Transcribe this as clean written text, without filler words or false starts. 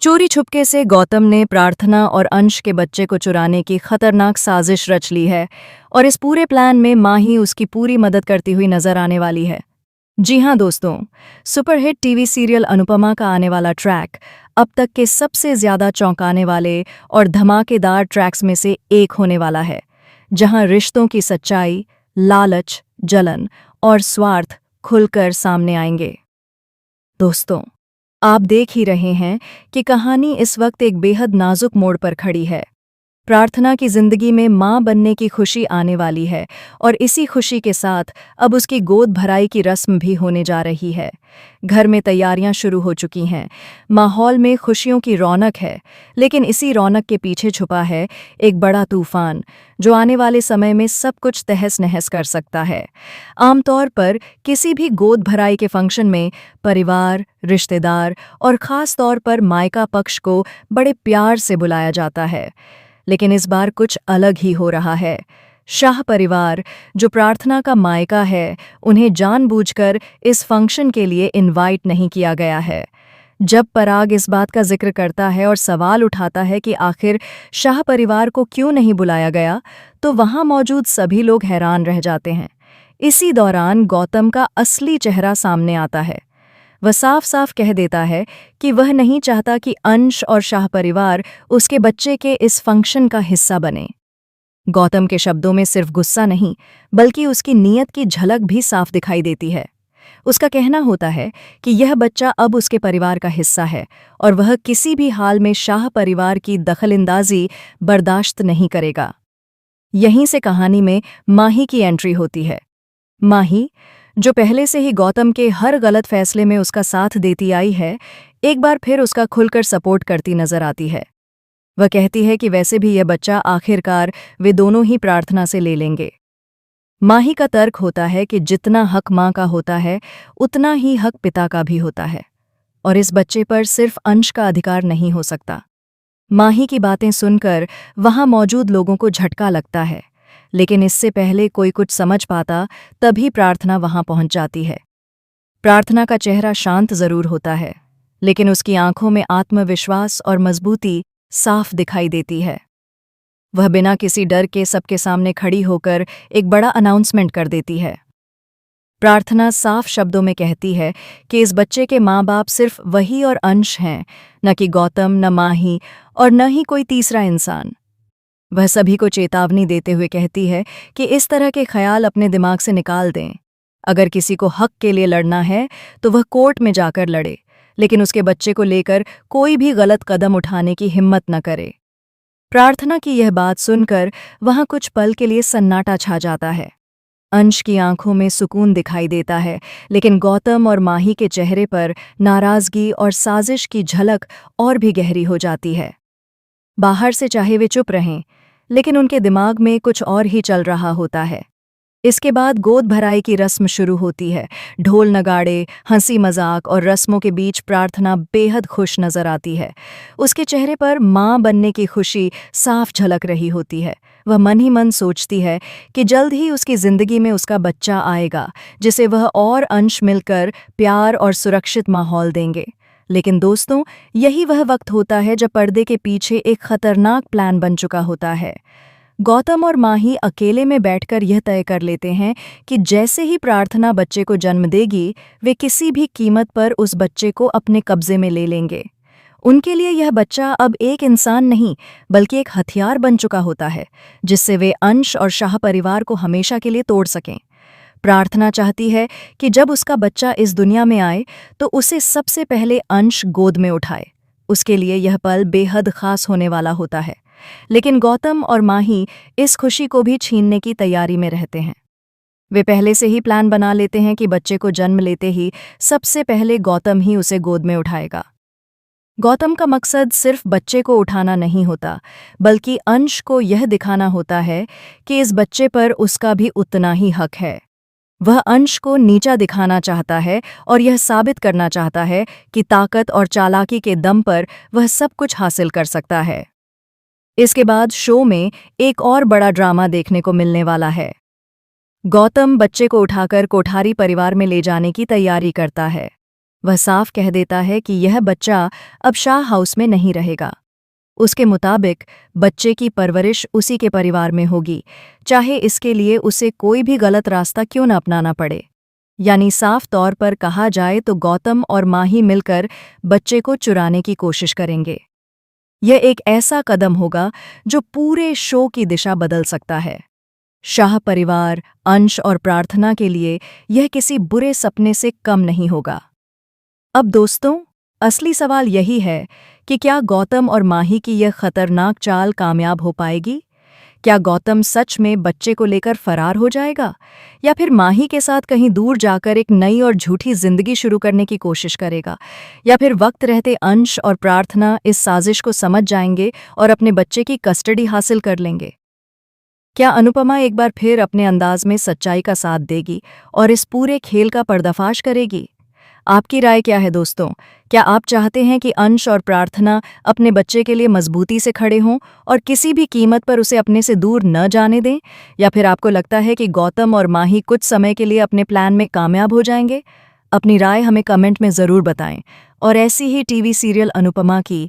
चोरी छुपके से गौतम ने प्रार्थना और अंश के बच्चे को चुराने की खतरनाक साजिश रच ली है और इस पूरे प्लान में माँ ही उसकी पूरी मदद करती हुई नजर आने वाली है। जी हाँ दोस्तों, सुपरहिट टीवी सीरियल अनुपमा का आने वाला ट्रैक अब तक के सबसे ज्यादा चौंकाने वाले और धमाकेदार ट्रैक्स में से एक होने वाला है, जहां रिश्तों की सच्चाई, लालच, जलन और स्वार्थ खुलकर सामने आएंगे। दोस्तों, आप देख ही रहे हैं कि कहानी इस वक्त एक बेहद नाजुक मोड़ पर खड़ी है। प्रार्थना की जिंदगी में मां बनने की खुशी आने वाली है और इसी खुशी के साथ अब उसकी गोद भराई की रस्म भी होने जा रही है। घर में तैयारियां शुरू हो चुकी हैं, माहौल में खुशियों की रौनक है, लेकिन इसी रौनक के पीछे छुपा है एक बड़ा तूफान जो आने वाले समय में सब कुछ तहस नहस कर सकता है। आमतौर पर किसी भी गोद भराई के फंक्शन में परिवार, रिश्तेदार और खास तौर पर मायका पक्ष को बड़े प्यार से बुलाया जाता है, लेकिन इस बार कुछ अलग ही हो रहा है। शाह परिवार, जो प्रार्थना का मायका है, उन्हें जानबूझकर इस फंक्शन के लिए इनवाइट नहीं किया गया है। जब पराग इस बात का जिक्र करता है और सवाल उठाता है कि आखिर शाह परिवार को क्यों नहीं बुलाया गया, तो वहां मौजूद सभी लोग हैरान रह जाते हैं। इसी दौरान गौतम का असली चेहरा सामने आता है। वह साफ साफ कह देता है कि वह नहीं चाहता कि अंश और शाह परिवार उसके बच्चे के इस फंक्शन का हिस्सा बने। गौतम के शब्दों में सिर्फ गुस्सा नहीं, बल्कि उसकी नीयत की झलक भी साफ दिखाई देती है। उसका कहना होता है कि यह बच्चा अब उसके परिवार का हिस्सा है और वह किसी भी हाल में शाह परिवार की दखलंदाजी बर्दाश्त नहीं करेगा। यहीं से कहानी में माही की एंट्री होती है। माही, जो पहले से ही गौतम के हर गलत फैसले में उसका साथ देती आई है, एक बार फिर उसका खुलकर सपोर्ट करती नजर आती है। वह कहती है कि वैसे भी यह बच्चा आखिरकार वे दोनों ही प्रार्थना से ले लेंगे। माही का तर्क होता है कि जितना हक माँ का होता है, उतना ही हक पिता का भी होता है और इस बच्चे पर सिर्फ अंश का अधिकार नहीं हो सकता। माही की बातें सुनकर वहां मौजूद लोगों को झटका लगता है, लेकिन इससे पहले कोई कुछ समझ पाता तभी प्रार्थना वहां पहुंच जाती है। प्रार्थना का चेहरा शांत जरूर होता है, लेकिन उसकी आंखों में आत्मविश्वास और मजबूती साफ दिखाई देती है। वह बिना किसी डर के सबके सामने खड़ी होकर एक बड़ा अनाउंसमेंट कर देती है। प्रार्थना साफ शब्दों में कहती है कि इस बच्चे के माँ बाप सिर्फ वही और अंश हैं, न कि गौतम, न माही और न ही कोई तीसरा इंसान। वह सभी को चेतावनी देते हुए कहती है कि इस तरह के ख्याल अपने दिमाग से निकाल दें। अगर किसी को हक के लिए लड़ना है तो वह कोर्ट में जाकर लड़े, लेकिन उसके बच्चे को लेकर कोई भी गलत कदम उठाने की हिम्मत न करे। प्रार्थना की यह बात सुनकर वहां कुछ पल के लिए सन्नाटा छा जाता है। अंश की आंखों में सुकून दिखाई देता है, लेकिन गौतम और माही के चेहरे पर नाराजगी और साजिश की झलक और भी गहरी हो जाती है। बाहर से चाहे वे चुप रहें, लेकिन उनके दिमाग में कुछ और ही चल रहा होता है। इसके बाद गोद भराई की रस्म शुरू होती है। ढोल नगाड़े, हंसी मजाक और रस्मों के बीच प्रार्थना बेहद खुश नजर आती है। उसके चेहरे पर मां बनने की खुशी साफ झलक रही होती है। वह मन ही मन सोचती है कि जल्द ही उसकी जिंदगी में उसका बच्चा आएगा, जिसे वह और अंश मिलकर प्यार और सुरक्षित माहौल देंगे। लेकिन दोस्तों, यही वह वक्त होता है जब पर्दे के पीछे एक खतरनाक प्लान बन चुका होता है। गौतम और माही अकेले में बैठकर यह तय कर लेते हैं कि जैसे ही प्रार्थना बच्चे को जन्म देगी, वे किसी भी कीमत पर उस बच्चे को अपने कब्जे में ले लेंगे। उनके लिए यह बच्चा अब एक इंसान नहीं, बल्कि एक हथियार बन चुका होता है, जिससे वे अंश और शाह परिवार को हमेशा के लिए तोड़ सकें। प्रार्थना चाहती है कि जब उसका बच्चा इस दुनिया में आए तो उसे सबसे पहले अंश गोद में उठाए। उसके लिए यह पल बेहद खास होने वाला होता है, लेकिन गौतम और माही इस खुशी को भी छीनने की तैयारी में रहते हैं। वे पहले से ही प्लान बना लेते हैं कि बच्चे को जन्म लेते ही सबसे पहले गौतम ही उसे गोद में उठाएगा। गौतम का मकसद सिर्फ बच्चे को उठाना नहीं होता, बल्कि अंश को यह दिखाना होता है कि इस बच्चे पर उसका भी उतना ही हक है। वह अंश को नीचा दिखाना चाहता है और यह साबित करना चाहता है कि ताकत और चालाकी के दम पर वह सब कुछ हासिल कर सकता है। इसके बाद शो में एक और बड़ा ड्रामा देखने को मिलने वाला है। गौतम बच्चे को उठाकर कोठारी परिवार में ले जाने की तैयारी करता है। वह साफ कह देता है कि यह बच्चा अब शाह हाउस में नहीं रहेगा। उसके मुताबिक बच्चे की परवरिश उसी के परिवार में होगी, चाहे इसके लिए उसे कोई भी गलत रास्ता क्यों न अपनाना पड़े। यानी साफ तौर पर कहा जाए तो गौतम और माही मिलकर बच्चे को चुराने की कोशिश करेंगे। यह एक ऐसा कदम होगा जो पूरे शो की दिशा बदल सकता है। शाह परिवार, अंश और प्रार्थना के लिए यह किसी बुरे सपने से कम नहीं होगा। अब दोस्तों, असली सवाल यही है कि क्या गौतम और माही की यह खतरनाक चाल कामयाब हो पाएगी? क्या गौतम सच में बच्चे को लेकर फरार हो जाएगा, या फिर माही के साथ कहीं दूर जाकर एक नई और झूठी जिंदगी शुरू करने की कोशिश करेगा, या फिर वक्त रहते अंश और प्रार्थना इस साजिश को समझ जाएंगे और अपने बच्चे की कस्टडी हासिल कर लेंगे? क्या अनुपमा एक बार फिर अपने अंदाज में सच्चाई का साथ देगी और इस पूरे खेल का पर्दाफाश करेगी? आपकी राय क्या है दोस्तों? क्या आप चाहते हैं कि अंश और प्रार्थना अपने बच्चे के लिए मजबूती से खड़े हों और किसी भी कीमत पर उसे अपने से दूर न जाने दें? या फिर आपको लगता है कि गौतम और माही कुछ समय के लिए अपने प्लान में कामयाब हो जाएंगे? अपनी राय हमें कमेंट में ज़रूर बताएं और ऐसी ही टीवी सीरियल अनुपमा की